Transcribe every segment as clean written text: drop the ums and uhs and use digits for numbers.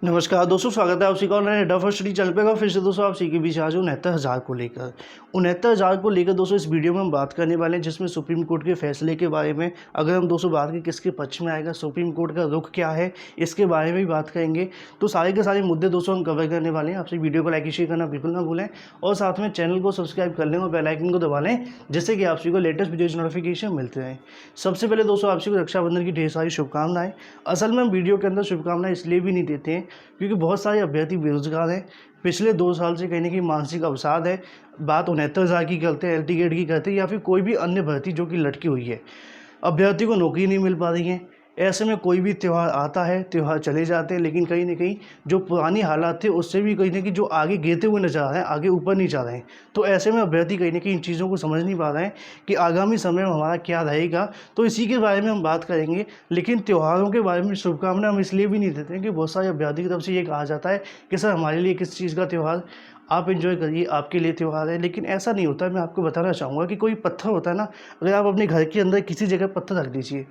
नमस्कार दोस्तों, स्वागत है आप सभी का ऑनलाइन हेड ऑफ स्टडी चल पेगा। फिर से दोस्तों आप सभी के बीच आज 69,000 को लेकर 69,000 को लेकर दोस्तों इस वीडियो में हम बात करने वाले हैं, जिसमें सुप्रीम कोर्ट के फैसले के बारे में अगर हम दोस्तों बात करें किसके पक्ष में आएगा, सुप्रीम कोर्ट का रुख क्या है, इसके बारे में भी बात करेंगे। तो सारे के सारे मुद्दे दोस्तों हम कवर करने वाले हैं। आपसे वीडियो को लाइक शेयर करना बिल्कुल ना भूलें और साथ में चैनल को सब्सक्राइब कर लें और बेल आइकन को दबा लें, जिससे कि आप सभी को लेटेस्ट वीडियो नोटिफिकेशन मिलते हैं। सबसे पहले दोस्तों आप सभी को रक्षाबंधन की ढेर सारी शुभकामनाएं। असल में हम वीडियो के अंदर शुभकामनाएं इसलिए भी नहीं देते हैं क्योंकि बहुत सारे अभ्यर्थी बेरोजगार हैं। पिछले 2 साल से कहीं ना कहीं मानसिक अवसाद है। बात 69,000 की करते हैं, एल गेट की करते हैं या फिर कोई भी अन्य भर्ती जो कि लटकी हुई है। अभ्यर्थी को नौकरी नहीं मिल पा रही है। ऐसे में कोई भी त्यौहार आता है, त्यौहार चले जाते हैं, लेकिन कहीं ना कहीं जो पुरानी हालात थे उससे भी कहीं ना कहीं जो आगे गिरते हुए नजर आ रहे हैं, आगे ऊपर नहीं जा रहे हैं। तो ऐसे में अभ्यर्थी कहीं ना कहीं इन चीज़ों को समझ नहीं पा रहे हैं कि आगामी समय में हमारा क्या रहेगा। तो इसी के बारे में हम बात करेंगे। लेकिन त्योहारों के बारे में शुभकामनाएं हम इसलिए भी नहीं देते हैं कि बहुत सारे अभ्यर्थी की तरफ से ये कहा जाता है कि सर हमारे लिए किस चीज़ का त्यौहार, आप एंजॉय करिए, आपके लिए त्यौहार है। लेकिन ऐसा नहीं होता है। मैं आपको बताना चाहूँगा कि कोई पत्थर होता है ना, अगर आप अपने घर के अंदर किसी जगह पत्थर रख दीजिए,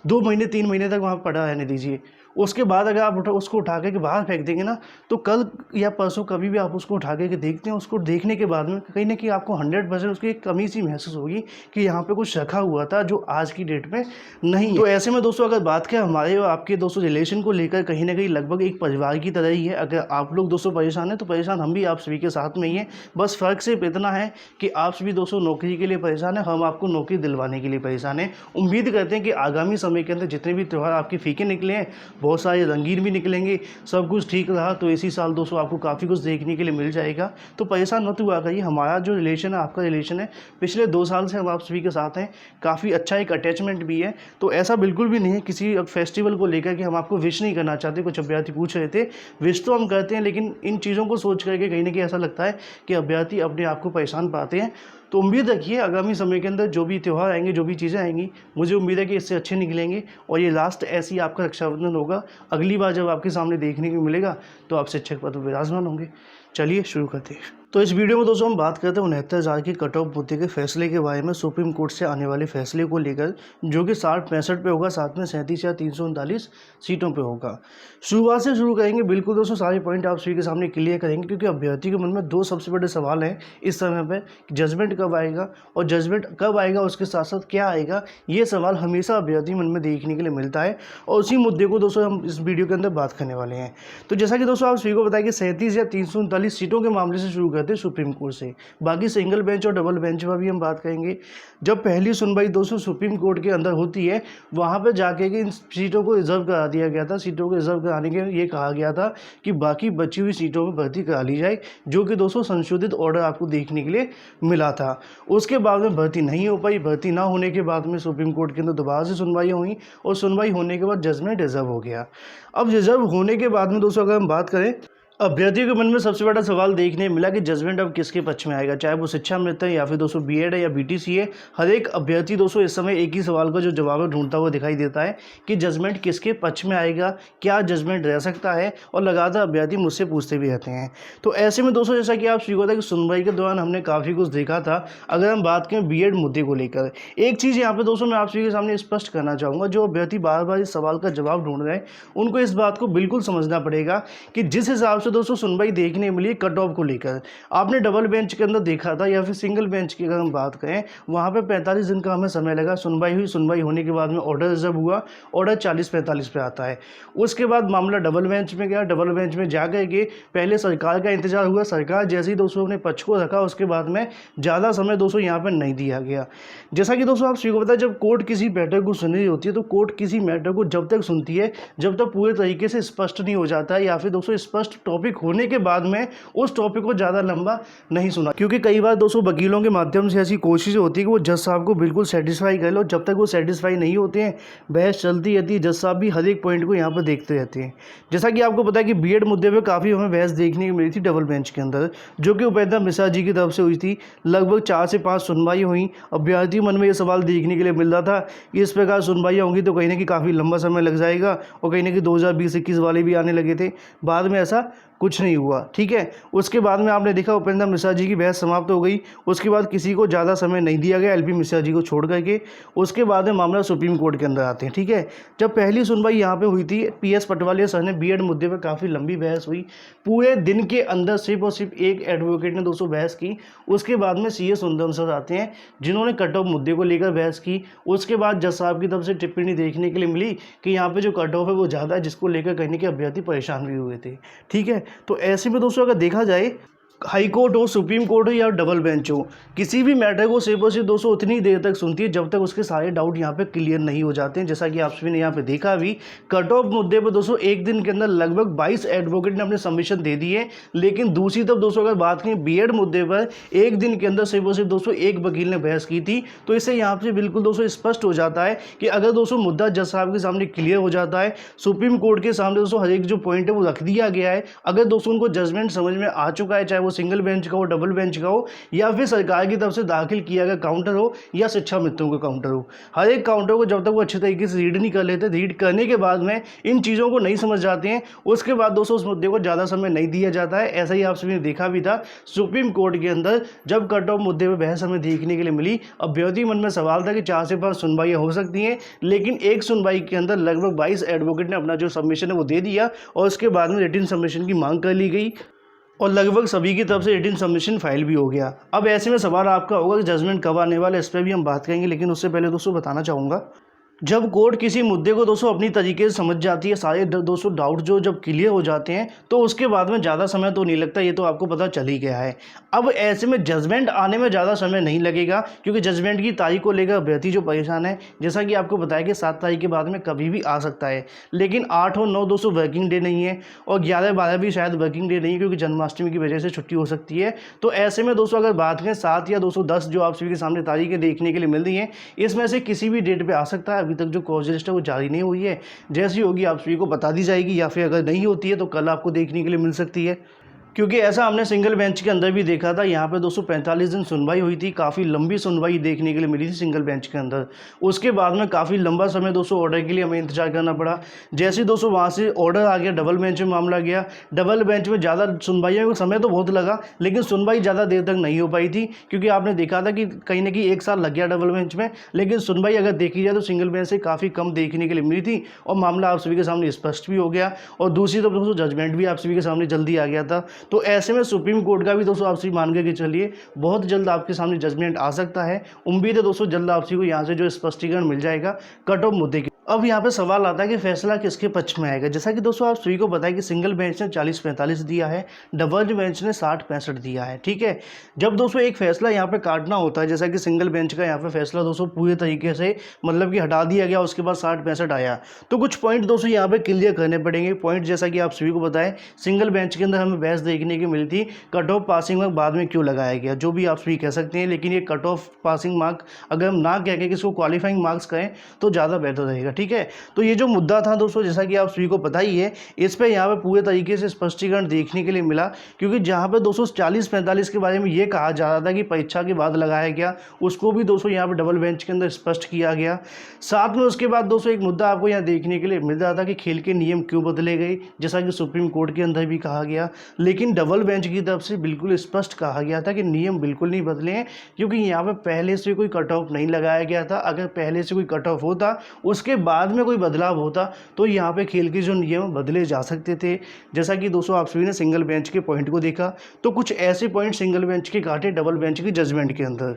2 महीने 3 महीने तक वहाँ पड़ा रहने दीजिए। उसके बाद अगर आप उसको उठा के बाहर फेंक देंगे ना, तो कल या परसों कभी भी आप उसको उठा के देखते हैं, उसको देखने के बाद में कहीं ना कहीं आपको 100% उसकी एक कमी सी महसूस होगी कि यहाँ पे कुछ रखा हुआ था जो आज की डेट में नहीं है। तो ऐसे में दोस्तों अगर बात करें हमारे और आपके दोस्तों रिलेशन को लेकर, कहीं ना कहीं लगभग एक परिवार की तरह ही है। अगर आप लोग दोस्तों परेशान हैं तो परेशान हम भी आप सभी के साथ में ही हैं। बस फ़र्क सिर्फ इतना है कि आप सभी दोस्तों नौकरी के लिए परेशान हैं, हम आपको नौकरी दिलवाने के लिए परेशान हैं। उम्मीद करते हैं कि आगामी समय के अंदर जितने भी त्यौहार आपके फीके निकले हैं, बहुत सारे रंगीन भी निकलेंगे, सब कुछ ठीक रहा तो इसी साल दोस्तों आपको काफ़ी कुछ देखने के लिए मिल जाएगा। तो परेशान मत हुआ करिए। हमारा जो रिलेशन है, आपका रिलेशन है, पिछले 2 साल से हम आप सभी के साथ हैं। काफ़ी अच्छा एक अटैचमेंट भी है। तो ऐसा बिल्कुल भी नहीं है किसी फेस्टिवल को लेकर कि हम आपको विश नहीं करना चाहते। कुछ अभ्यर्थी पूछ रहे थे, विश तो हम करते हैं, लेकिन इन चीज़ों को सोच करके कहीं ना कहीं ऐसा लगता है कि अभ्यर्थी अपने आप को परेशान पाते हैं। तो उम्मीद रखिए आगामी समय के अंदर जो भी त्यौहार आएंगे, जो भी चीज़ें आएंगी, मुझे उम्मीद है कि इससे अच्छे निकलेंगे और ये लास्ट ऐसे ही आपका रक्षाबंधन होगा। अगली बार जब आपके सामने देखने को मिलेगा तो आप शिक्षक पद पर विराजमान होंगे। चलिए शुरू करते हैं। तो इस वीडियो में दोस्तों हम बात करते हैं 69,000 की कट ऑफ मुद्दे के फैसले के बारे में, सुप्रीम कोर्ट से आने वाले फैसले को लेकर, जो कि 60-65 पे होगा, साथ में 37 या 339 सीटों पे होगा। शुरुआत से शुरू करेंगे। बिल्कुल दोस्तों सारे पॉइंट आप सभी के सामने क्लियर करेंगे, क्योंकि अभ्यर्थी के मन में 2 सबसे बड़े सवाल हैं इस समय पर। जजमेंट कब आएगा और जजमेंट कब आएगा उसके साथ साथ क्या आएगा, ये सवाल हमेशा अभ्यर्थी मन में देखने के लिए मिलता है। और उसी मुद्दे को दोस्तों हम इस वीडियो के अंदर बात करने वाले हैं। तो जैसा कि दोस्तों आप सभी को बताया कि 37 या 339 सीटों के मामले से शुरू करते हैं सुप्रीम कोर्ट से। बाकी सिंगल बेंच और डबल बेंच पर भी हम बात करेंगे। जब पहली सुनवाई दोस्तों सुप्रीम कोर्ट के अंदर होती है, वहाँ पर जाके कि इन सीटों को रिजर्व करा दिया गया था। सीटों को रिजर्व कराने के ये कहा गया था कि बाकी बची हुई सीटों में भर्ती करा ली जाए, जो कि दोस्तों संशोधित ऑर्डर आपको देखने के लिए मिला था। उसके बाद में भर्ती नहीं हो पाई। भर्ती ना होने के बाद में सुप्रीम कोर्ट के अंदर दोबारा से सुनवाई हुई और सुनवाई होने के बाद जजमेंट रिजर्व हो गया। अब रिजर्व होने के बाद में दोस्तों अगर हम बात करें, अभ्यर्थियों के मन में सबसे बड़ा सवाल देखने मिला कि जजमेंट अब किसके पक्ष में आएगा, चाहे वो शिक्षा मित्र है या फिर दोस्तों बीएड है या बीटीसी है। हर एक अभ्यर्थी दोस्तों इस समय एक ही सवाल का जो जवाब ढूंढता हुआ दिखाई देता है कि जजमेंट किसके पक्ष में आएगा, क्या जजमेंट रह सकता है, और लगातार अभ्यर्थी मुझसे पूछते भी रहते हैं। तो ऐसे में दोस्तों जैसा कि आप स्वीकार था कि सुनवाई के दौरान हमने काफ़ी कुछ देखा था। अगर हम बात करें बीएड मुद्दे को लेकर, एक चीज़ यहाँ पर दोस्तों मैं आप सभी के सामने स्पष्ट करना चाहूँगा। जो अभ्यर्थी बार बार इस सवाल का जवाब ढूंढ रहे हैं, उनको इस बात को बिल्कुल समझना पड़ेगा कि जिस हिसाब से दोस्तों सुनवाई देखने मिली कट ऑफ को लेकर, आपने डबल बेंच के अंदर देखा था या फिर सिंगल बेंच की अगर हम बात करें, वहां पे 45 दिन का हमें समय लगा। सुनवाई हुई, सुनवाई होने के बाद में ऑर्डर रिजर्व हुआ। ऑर्डर 40-45 पे आता है। उसके बाद मामला डबल बेंच में गया। डबल बेंच में जा करके पहले सरकार का इंतजार हुआ। सरकार जैसे ही दोस्तों अपने पक्ष को रखा, उसके बाद में ज़्यादा समय दोस्तों यहाँ पर नहीं दिया गया। जैसा कि दोस्तों आप सभी को पता है, जब कोर्ट किसी मैटर को सुन रही होती है, तो कोर्ट किसी मैटर को जब तक सुनती है जब तक पूरे तरीके से स्पष्ट नहीं हो जाता है, या फिर दोस्तों स्पष्ट टॉपिक होने के बाद में उस टॉपिक को ज़्यादा लंबा नहीं सुना। क्योंकि कई बार दोस्तों वकीलों के माध्यम से ऐसी कोशिश होती है कि वो जज साहब को बिल्कुल सेटिस्फाई कर लो। जब तक वो सेटिस्फाई नहीं होते हैं, बहस चलती रहती है। जज साहब भी हर एक पॉइंट को यहाँ पर देखते रहते हैं। जैसा कि आपको पता है कि बीएड मुद्दे पर काफ़ी हमें बहस देखने को मिली थी डबल बेंच के अंदर, जो कि उपेंद्र मिश्रा जी की तरफ से हुई थी। लगभग 4 से 5 सुनवाई हुई। अभ्यर्थी मन में ये सवाल देखने के लिए मिल रहा था कि इस प्रकार सुनवाइयाँ होंगी तो कहीं ना कहीं काफ़ी लंबा समय लग जाएगा, और कहीं ना कहीं 2020-21 वाले भी आने लगे थे। बाद में ऐसा कुछ नहीं हुआ। ठीक है, उसके बाद में आपने देखा उपेंद्र मिश्रा जी की बहस समाप्त हो गई। उसके बाद किसी को ज़्यादा समय नहीं दिया गया एलपी मिश्रा जी को छोड़ करके। उसके बाद में मामला सुप्रीम कोर्ट के अंदर आते हैं। ठीक है, जब पहली सुनवाई यहाँ पे हुई थी, पीएस पटवालिया सर ने बीएड मुद्दे पर काफ़ी लंबी बहस हुई। पूरे दिन के अंदर सिर्फ और सिर्फ एक एडवोकेट ने 200 बहस की। उसके बाद में सीए सुंदरम सर आते हैं जिन्होंने कट ऑफ मुद्दे को लेकर बहस की। उसके बाद जज साहब की तरफ से टिप्पणी देखने के लिए मिली कि यहाँ पे जो कट ऑफ है वो ज़्यादा है, जिसको लेकर कहीं ना कहीं अभ्यर्थी परेशान भी हुए थे। ठीक है, तो ऐसे में दोस्तों अगर देखा जाए, हाई कोर्ट हो, सुप्रीम कोर्ट हो या डबल बेंच हो, किसी भी मैटर को सिर्फ और सिर्फ दोस्तों उतनी देर तक सुनती है जब तक उसके सारे डाउट यहाँ पे क्लियर नहीं हो जाते हैं। जैसा कि आप सभी ने यहाँ पे देखा भी, कट ऑफ मुद्दे पर दोस्तों एक दिन के अंदर लगभग 22 एडवोकेट ने अपने सबमिशन दे दिए। लेकिन दूसरी तरफ दोस्तों अगर बात करें बीएड मुद्दे पर, एक दिन के अंदर सिर्फ और सिर्फ दोस्तों एक वकील ने बहस की थी। तो इससे यहाँ से बिल्कुल दोस्तों स्पष्ट हो जाता है कि अगर दोस्तों मुद्दा जज साहब के सामने क्लियर हो जाता है, सुप्रीम कोर्ट के सामने दोस्तों हर एक जो पॉइंट है वो रख दिया गया है, अगर दोस्तों उनको जजमेंट समझ में आ चुका है, चाहे वो सिंगल बेंच का हो, डबल बेंच का हो, या फिर सरकार की तरफ से दाखिल किया गया काउंटर हो या शिक्षा मित्रों का काउंटर हो, हर एक काउंटर को जब तक वो अच्छे तरीके से रीड नहीं कर लेते, रीड करने के बाद में इन चीज़ों को नहीं समझ जाते हैं, उसके बाद दोस्तों उस मुद्दे को ज़्यादा समय नहीं दिया जाता है। ऐसा ही आप सभी ने देखा भी था सुप्रीम कोर्ट के अंदर, जब कट ऑफ मुद्दे पर बहस हमें देखने के लिए मिली। अभ्यर्थी मन में सवाल था कि 4 से 5 सुनवाइयाँ हो सकती हैं, लेकिन एक सुनवाई के अंदर लगभग 22 एडवोकेट ने अपना जो सबमिशन है वो दे दिया और उसके बाद में रिटन सबमिशन की मांग कर ली गई और लगभग सभी की तरफ से रिटन सबमिशन फाइल भी हो गया। अब ऐसे में सवाल आपका होगा कि जजमेंट कब आने वाला है, इस पर भी हम बात करेंगे, लेकिन उससे पहले दोस्तों बताना चाहूँगा, जब कोर्ट किसी मुद्दे को दोस्तों अपनी तरीके से समझ जाती है, सारे दोस्तों डाउट जो जब क्लियर हो जाते हैं, तो उसके बाद में ज़्यादा समय तो नहीं लगता, ये तो आपको पता चल ही गया है। अब ऐसे में जजमेंट आने में ज़्यादा समय नहीं लगेगा, क्योंकि जजमेंट की तारीख को लेकर अभ्यर्थी जो परेशान है, जैसा कि आपको बताया कि 7 तारीख के बाद में कभी भी आ सकता है, लेकिन 8 और 9 दोस्तों वर्किंग डे नहीं है और 11-12 भी शायद वर्किंग डे नहीं है, क्योंकि जन्माष्टमी की वजह से छुट्टी हो सकती है। तो ऐसे में दोस्तों अगर बात करें 7 या 210 जो आप सभी के सामने तारीखें देखने के लिए मिल रही हैं, इसमें से किसी भी डेट पर आ सकता है। अभी तक जो कॉज लिस्ट है वो जारी नहीं हुई है, जैसी होगी आप सभी को बता दी जाएगी, या फिर अगर नहीं होती है तो कल आपको देखने के लिए मिल सकती है। क्योंकि ऐसा हमने सिंगल बेंच के अंदर भी देखा था, यहाँ पे 245 दिन सुनवाई हुई थी, काफ़ी लंबी सुनवाई देखने के लिए मिली थी सिंगल बेंच के अंदर। उसके बाद में काफ़ी लंबा समय दोस्तों ऑर्डर के लिए हमें इंतजार करना पड़ा। जैसे दोस्तों वहाँ से ऑर्डर आ गया, डबल बेंच में मामला गया। डबल बेंच में ज़्यादा सुनवाइयों में समय तो बहुत लगा, लेकिन सुनवाई ज़्यादा देर तक नहीं हो पाई थी, क्योंकि आपने देखा था कि कहीं ना कहीं 1 साल लग गया डबल बेंच में। लेकिन सुनवाई अगर देखी जाए तो सिंगल बेंच से काफ़ी कम देखने के लिए मिली थी और मामला आप सभी के सामने स्पष्ट भी हो गया। और दूसरी तरफ दोस्तों जजमेंट भी आप सभी के सामने जल्दी आ गया था। तो ऐसे में सुप्रीम कोर्ट का भी दोस्तों आपसे मान के चलिए बहुत जल्द आपके सामने जजमेंट आ सकता है। उम्मीद है दोस्तों जल्द आपसी को यहाँ से जो स्पष्टीकरण मिल जाएगा कट ऑफ मुद्दे की। अब यहाँ पे सवाल आता है कि फैसला किसके पक्ष में आएगा। जैसा कि दोस्तों आप सभी को पता है कि सिंगल बेंच ने 40-45 दिया है, डबल बेंच ने 60-65 दिया है। ठीक है, जब दोस्तों एक फैसला यहाँ पे काटना होता है, जैसा कि सिंगल बेंच का यहाँ पे फैसला दोस्तों पूरे तरीके से मतलब कि हटा दिया गया, उसके बाद 60-65 आया, तो कुछ पॉइंट दोस्तों यहाँ पे क्लियर करने पड़ेंगे। पॉइंट जैसा कि आप सभी को बताएं, सिंगल बेंच के अंदर हमें बहस देखने की मिली थी कट ऑफ पासिंग मार्क बाद में क्यों लगाया गया, जो भी आप सभी कह सकते हैं, लेकिन ये कट ऑफ पासिंग मार्क अगर हम ना कह के इसको क्वालिफाइंग मार्क्स कहें तो ज़्यादा बेहतर रहेगा। ठीक है, तो ये जो मुद्दा था दोस्तों, जैसा कि आप सभी को पता ही है, इस पे यहाँ पे पूरे तरीके से स्पष्टीकरण देखने के लिए मिला, क्योंकि जहाँ पे दोस्तों 40-45 के बारे में ये कहा जा रहा था कि परीक्षा के बाद लगाया गया, उसको भी दोस्तों यहाँ पे डबल बेंच के अंदर स्पष्ट किया गया। साथ में उसके बाद दोस्तों एक मुद्दा आपको यहाँ देखने के लिए मिल रहा था कि खेल के नियम क्यों बदले गए, जैसा कि सुप्रीम कोर्ट के अंदर भी कहा गया, लेकिन डबल बेंच की तरफ से बिल्कुल स्पष्ट कहा गया था कि नियम बिल्कुल नहीं बदले हैं, क्योंकि यहाँ पे पहले से कोई कट ऑफ नहीं लगाया गया था। अगर पहले से कोई कट ऑफ होता, उसके बाद में कोई बदलाव होता, तो यहाँ पे खेल के जो नियम बदले जा सकते थे। जैसा कि दोस्तों आप सभी ने सिंगल बेंच के पॉइंट को देखा, तो कुछ ऐसे पॉइंट सिंगल बेंच के काटे डबल बेंच की जजमेंट के अंदर।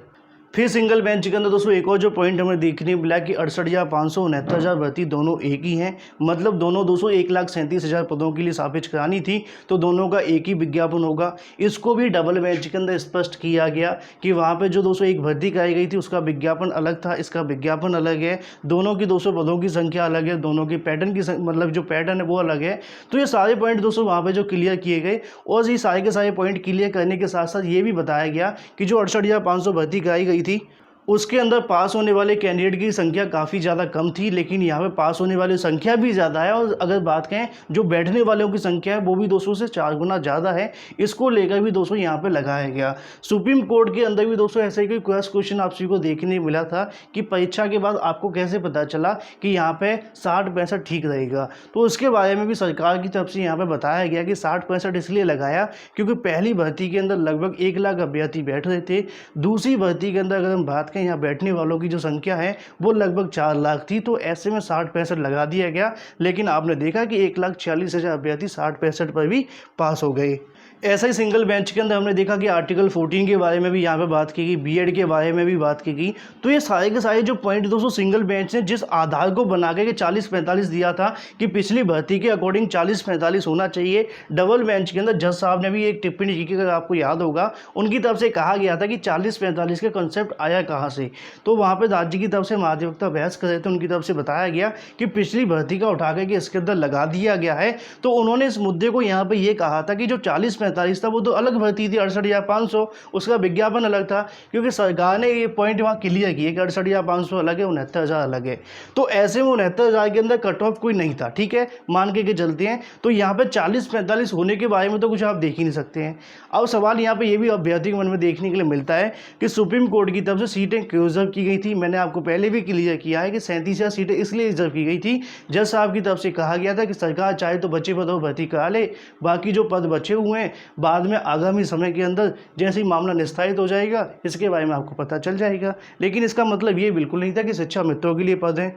फिर सिंगल बेंच के अंदर दोस्तों एक और जो पॉइंट हमें देखने मिला कि 68,500 69,000 भर्ती दोनों एक ही हैं, मतलब दोनों दोस्तों 1,37,000 पदों के लिए स्थापित करानी थी, तो दोनों का एक ही विज्ञापन होगा। इसको भी डबल बेंच के अंदर स्पष्ट किया गया कि वहाँ पे जो दोस्तों एक भर्ती कराई गई थी उसका विज्ञापन अलग था, इसका विज्ञापन अलग है, दोनों की 200 पदों की संख्या अलग है, दोनों की पैटर्न की मतलब जो पैटर्न है वो अलग है। तो ये सारे पॉइंट दोस्तों वहाँ पर जो क्लियर किए गए, और ये सारे के सारे पॉइंट क्लियर करने के साथ साथ ये भी बताया गया कि जो 68,500 भर्ती कराई गई थी उसके अंदर पास होने वाले कैंडिडेट की संख्या काफ़ी ज़्यादा कम थी, लेकिन यहाँ पे पास होने वाली संख्या भी ज़्यादा है। और अगर बात करें जो बैठने वालों की संख्या है वो भी 200 से 4 गुना ज़्यादा है। इसको लेकर भी दोस्तों यहाँ पे लगाया गया। सुप्रीम कोर्ट के अंदर भी दोस्तों ऐसे ही कोई क्वेश्चन आप सभी को देखने मिला था कि परीक्षा के बाद आपको कैसे पता चला कि यहाँ पे 60-65 ठीक रहेगा। तो उसके बारे में भी सरकार की तरफ से यहाँ पे बताया गया कि 60-65 इसलिए लगाया क्योंकि पहली भर्ती के अंदर लगभग 1 लाख अभ्यर्थी बैठ रहे थे। दूसरी भर्ती के अंदर अगर हम बात करें यहाँ बैठने वालों की जो संख्या है वो लगभग 4 लाख थी। तो ऐसे में 60-65 लगा दिया गया, लेकिन आपने देखा कि 1,46,000 अभ्यर्थी 60-65 पर भी पास हो गए। ऐसा ही सिंगल बेंच के अंदर हमने देखा कि आर्टिकल 14 के बारे में भी यहाँ पे बात की गई, बीएड के बारे में भी बात की गई। तो ये सारे के सारे जो पॉइंट दोस्तों सिंगल बेंच ने जिस आधार को बना के 40-45 दिया था कि पिछली भर्ती के अकॉर्डिंग 40-45 होना चाहिए, डबल बेंच के अंदर जज साहब ने भी एक टिप्पणी की, अगर आपको याद होगा उनकी तरफ से कहा गया था कि 40-45 का कंसेप्ट आया कहाँ से। तो वहाँ पर राज्य की तरफ से महाधिवक्ता बहस कर रहे थे, उनकी तरफ से बताया गया कि पिछली भर्ती का उठा के इसके अंदर लगा दिया गया है। तो उन्होंने इस मुद्दे को यहाँ पर ये कहा था कि जो 40-45 था वो तो अलग भर्ती थी 68,500, उसका विज्ञापन अलग था, क्योंकि सरकार ने ये पॉइंट वहाँ क्लियर किया कि 68,500 अलग है, 69,000 अलग है। तो ऐसे में 69,000 के अंदर कट ऑफ कोई नहीं था, ठीक है, मान के चलते हैं। तो यहाँ पे 40-45 होने के बारे में तो कुछ आप देख ही नहीं सकते हैं। अब सवाल यहाँ पे ये भी अभ्यर्थी के मन में देखने के लिए मिलता है कि सुप्रीम कोर्ट की तरफ से सीटें क्यों रिजर्व की गई थी। मैंने आपको पहले भी क्लियर किया है कि 37,000 सीटें इसलिए रिजर्व की गई थी, जज साहब की तरफ से कहा गया था कि सरकार चाहे तो बचे पदों पर भर्ती करा ले, बाकी जो पद बचे हुए हैं बाद में आगामी समय के अंदर जैसे ही मामला निस्तारित हो जाएगा इसके बारे में आपको पता चल जाएगा। लेकिन इसका मतलब ये बिल्कुल नहीं था कि शिक्षा मित्रों के लिए पद हैं।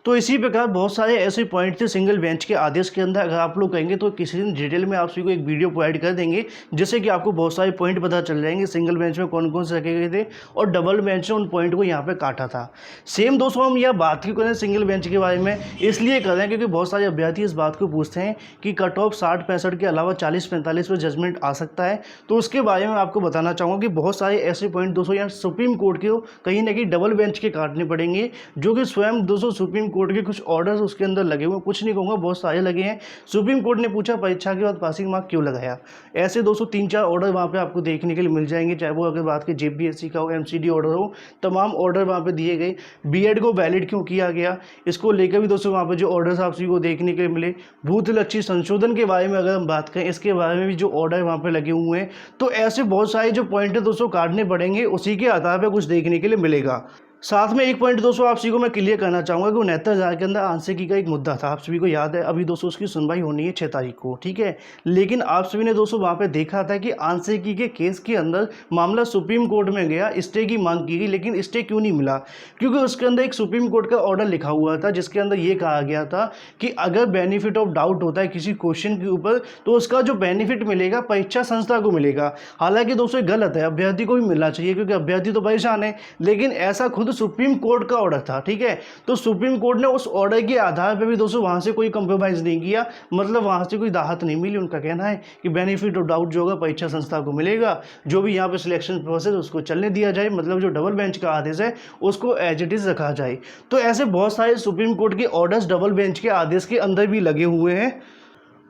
तो इसी प्रकार बहुत सारे ऐसे पॉइंट थे सिंगल बेंच के आदेश के अंदर। अगर आप लोग कहेंगे तो किसी दिन डिटेल में आप सभी को एक वीडियो प्रोवाइड कर देंगे, जिससे कि आपको बहुत सारे पॉइंट पता चल जाएंगे सिंगल बेंच में कौन कौन से रखे गए थे और डबल बेंच ने उन पॉइंट को यहाँ पे काटा था। सेम दोस्तों हम यह बात क्यों करें सिंगल बेंच के बारे में, इसलिए कर रहे हैं क्योंकि बहुत सारे अभ्यर्थी इस बात को पूछते हैं कि कट ऑफ 60-65 के अलावा 40-45 पर जजमेंट आ सकता है। तो उसके बारे में आपको बताना चाहूँगा कि बहुत सारे ऐसे पॉइंट दोस्तों यहाँ सुप्रीम कोर्ट के कहीं ना कहीं डबल बेंच के काटने पड़ेंगे, जो कि स्वयं दोस्तों सुप्रीम कोर्ट के कुछ ऑर्डर उसके अंदर लगे हुए, कुछ नहीं कहूँगा बहुत सारे लगे हैं। सुप्रीम कोर्ट ने पूछा परीक्षा के बाद पासिंग मार्क क्यों लगाया। ऐसे दोस्तों 3-4 ऑर्डर वहाँ पे आपको देखने के लिए मिल जाएंगे, चाहे वो अगर बात की जेपीएससी का हो, एमसीडी ऑर्डर हो, तमाम ऑर्डर वहाँ पे दिए गए। बीएड को वैलिड क्यों किया गया, इसको लेकर भी दोस्तों वहाँ पे जो ऑर्डर्स आप सभी को देखने के लिए मिले। भूतलक्षी संशोधन के बारे में अगर हम बात करें, इसके बारे में भी जो ऑर्डर वहाँ पे लगे हुए हैं। तो ऐसे बहुत सारे जो पॉइंट है दोस्तों काटने पड़ेंगे, उसी के आधार पर कुछ देखने के लिए मिलेगा। साथ में एक पॉइंट दोस्तों आप सभी को मैं क्लियर करना चाहूँगा कि 69,000 के अंदर आंशिकी का एक मुद्दा था, आप सभी को याद है। अभी दोस्तों उसकी सुनवाई होनी है 6 तारीख को, ठीक है। लेकिन आप सभी ने दोस्तों वहाँ पे देखा था कि आंशिकी के केस के अंदर मामला सुप्रीम कोर्ट में गया, स्टे की मांग की गई, लेकिन स्टे क्यों नहीं मिला, क्योंकि उसके अंदर एक सुप्रीम कोर्ट का ऑर्डर लिखा हुआ था, जिसके अंदर ये कहा गया था कि अगर बेनिफिट ऑफ डाउट होता है किसी क्वेश्चन के ऊपर तो उसका जो बेनिफिट मिलेगा परीक्षा संस्था को मिलेगा। हालांकि दोस्तों ये गलत है, अभ्यर्थी को भी मिलना चाहिए क्योंकि अभ्यर्थी तो परेशान है, लेकिन ऐसा खुद सुप्रीम कोर्ट का ऑर्डर था, ठीक है। तो सुप्रीम कोर्ट ने उस ऑर्डर के आधार पर भी दोस्तों वहां से कोई कंप्रोमाइज नहीं किया, मतलब वहां से कोई राहत नहीं मिली। उनका कहना है कि बेनिफिट ऑफ डाउट जो होगा परीक्षा संस्था को मिलेगा, जो भी यहाँ पे सिलेक्शन प्रोसेस उसको चलने दिया जाए, मतलब जो डबल बेंच का आदेश है उसको एज इट इज रखा जाए। तो ऐसे बहुत सारे सुप्रीम कोर्ट के ऑर्डर्स डबल बेंच के आदेश के अंदर भी लगे हुए हैं।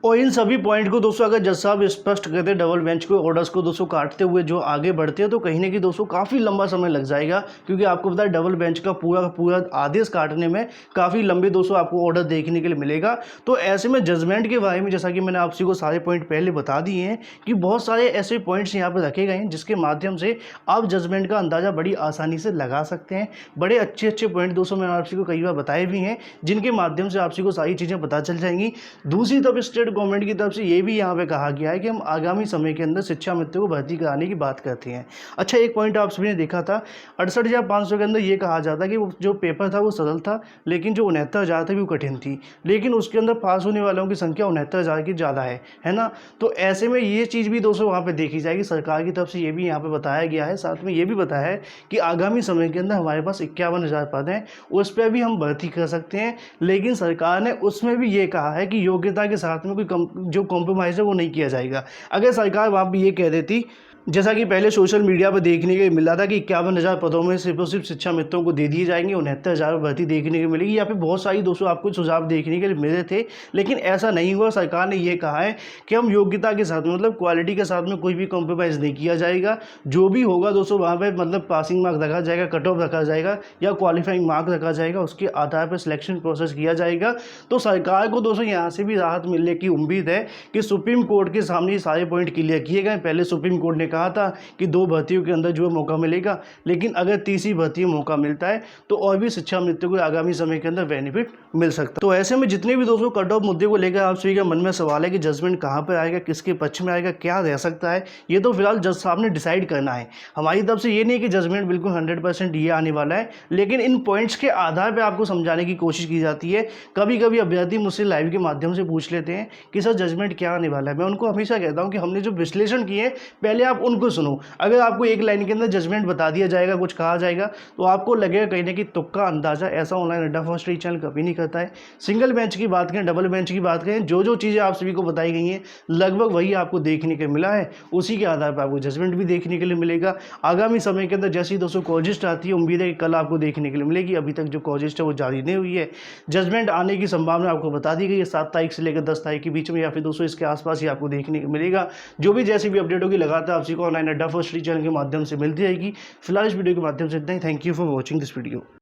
और इन सभी पॉइंट को दोस्तों अगर जज साहब स्पष्ट करते डबल बेंच को ऑर्डर्स को दोस्तों काटते हुए जो आगे बढ़ते हैं, तो कहीं ना कहीं दोस्तों काफ़ी लंबा समय लग जाएगा, क्योंकि आपको पता है डबल बेंच का पूरा आदेश काटने में काफ़ी लंबे दोस्तों आपको ऑर्डर देखने के लिए मिलेगा। तो ऐसे में जजमेंट के बारे में जैसा कि मैंने आपसी को सारे पॉइंट पहले बता दिए हैं कि बहुत सारे ऐसे पॉइंट्स यहाँ पर रखे गए हैं जिसके माध्यम से आप जजमेंट का अंदाज़ा बड़ी आसानी से लगा सकते हैं। बड़े अच्छे पॉइंट दोस्तों मैंने आपसी को कई बार बताए भी हैं, जिनके माध्यम से आपसी को सारी चीज़ें पता चल जाएंगी। दूसरी तरफ स्टेट गवर्नमेंट की तरफ से ये भी यहाँ पे कहा गया है कि हम आगामी समय के अंदर शिक्षा मित्रों को भर्ती कराने की बात करते हैं। अच्छा, एक पॉइंट आप सभी ने देखा था 68,500 के अंदर ये कहा जाता है कि वो जो पेपर था वो सरल था, लेकिन जो 69,000 था वो कठिन थी, लेकिन उसके अंदर पास होने वालों की संख्या 69,000 की ज़्यादा है ना। तो ऐसे में ये चीज़ भी दोस्तों वहाँ पर देखी जाएगी। सरकार की तरफ से ये भी यहाँ पर बताया गया है, साथ में ये भी बताया है कि आगामी समय के अंदर हमारे पास 51,000 पद हैं, उस पर भी हम भर्ती कर सकते हैं। लेकिन सरकार ने उसमें भी ये कहा है कि योग्यता के साथ में कोई जो कॉम्प्रोमाइज़ है वो नहीं किया जाएगा। अगर सरकार वहाँ पर ये कह देती जैसा कि पहले सोशल मीडिया पर देखने के मिला था कि 51,000 पदों में सिर्फ और सिर्फ शिक्षा मित्रों को दे दिए जाएंगे, 69,000 भर्ती देखने को मिलेगी। यहाँ पे बहुत सारी दोस्तों आपको सुझाव देखने के लिए मिले थे, लेकिन ऐसा नहीं हुआ। सरकार ने ये कहा है कि हम योग्यता के साथ मतलब क्वालिटी के साथ में कोई भी कॉम्प्रोमाइज़ नहीं किया जाएगा। जो भी होगा दोस्तों वहाँ पर मतलब पासिंग मार्क रखा जाएगा, कट ऑफ रखा जाएगा या क्वालिफाइंग मार्क रखा जाएगा, उसके आधार पर सिलेक्शन प्रोसेस किया जाएगा। तो सरकार को दोस्तों यहाँ से भी राहत मिलने की उम्मीद है कि सुप्रीम कोर्ट के सामने ये सारे पॉइंट क्लियर किए गए। पहले सुप्रीम कोर्ट ने कहा था कि 2 भर्तियों के अंदर जो है मौका मिलेगा, लेकिन अगर तीसरी भर्ती में मौका मिलता है तो और भी शिक्षा मित्रों को आगामी समय के अंदर बेनिफिट मिल सकता है। तो ऐसे में जितने भी दोस्तों कट ऑफ मुद्दे को लेकर आप सभी के मन में सवाल है कि जजमेंट कहाँ पर आएगा, किसके पक्ष में आएगा, क्या रह सकता है, ये तो फिलहाल जज साहब ने डिसाइड करना है। हमारी तरफ से ये नहीं कि जजमेंट बिल्कुल 100% ये आने वाला है, लेकिन इन पॉइंट्स के आधार पर आपको समझाने की कोशिश की जाती है। कभी कभी अभ्यर्थी मुझसे लाइव के माध्यम से पूछ लेते हैं कि सर जजमेंट क्या आने वाला है। मैं उनको हमेशा कहता हूं कि हमने जो विश्लेषण किए पहले आप उनको सुनो। अगर आपको एक लाइन के अंदर जजमेंट बता दिया जाएगा, कुछ कहा जाएगा, तो आपको लगेगा कहीं ना कहीं तुक्का अंदाजा। ऐसा ऑनलाइन अड्डा फर्स्ट स्टडी चैनल कभी नहीं करता है। सिंगल बेंच की बात करें, डबल बेंच की बात करें, जो चीज़ें आप सभी को बताई गई हैं लगभग वही आपको देखने को मिला है। उसी के आधार पर आपको जजमेंट भी देखने के लिए मिलेगा। आगामी समय के अंदर जैसी दोस्तों कॉजिस्ट आती है, उम्मीद है कि कल आपको देखने के लिए मिलेगी। अभी तक जो कॉजिस्ट है वो जारी नहीं हुई है। जजमेंट आने की संभावना आपको बता दी गई है 7 तारीख से लेकर 10 तारीख के बीच में, या फिर दोस्तों इसके आसपास ही आपको देखने को मिलेगा। जो भी जैसी भी अपडेट होगी लगातार आपसी को ऑनलाइन अड्डा फर्स्ट स्टडी चैनल के माध्यम से मिलती रहेगी। फिलहाल इस वीडियो के माध्यम से इतना ही। Thank you for watching this video.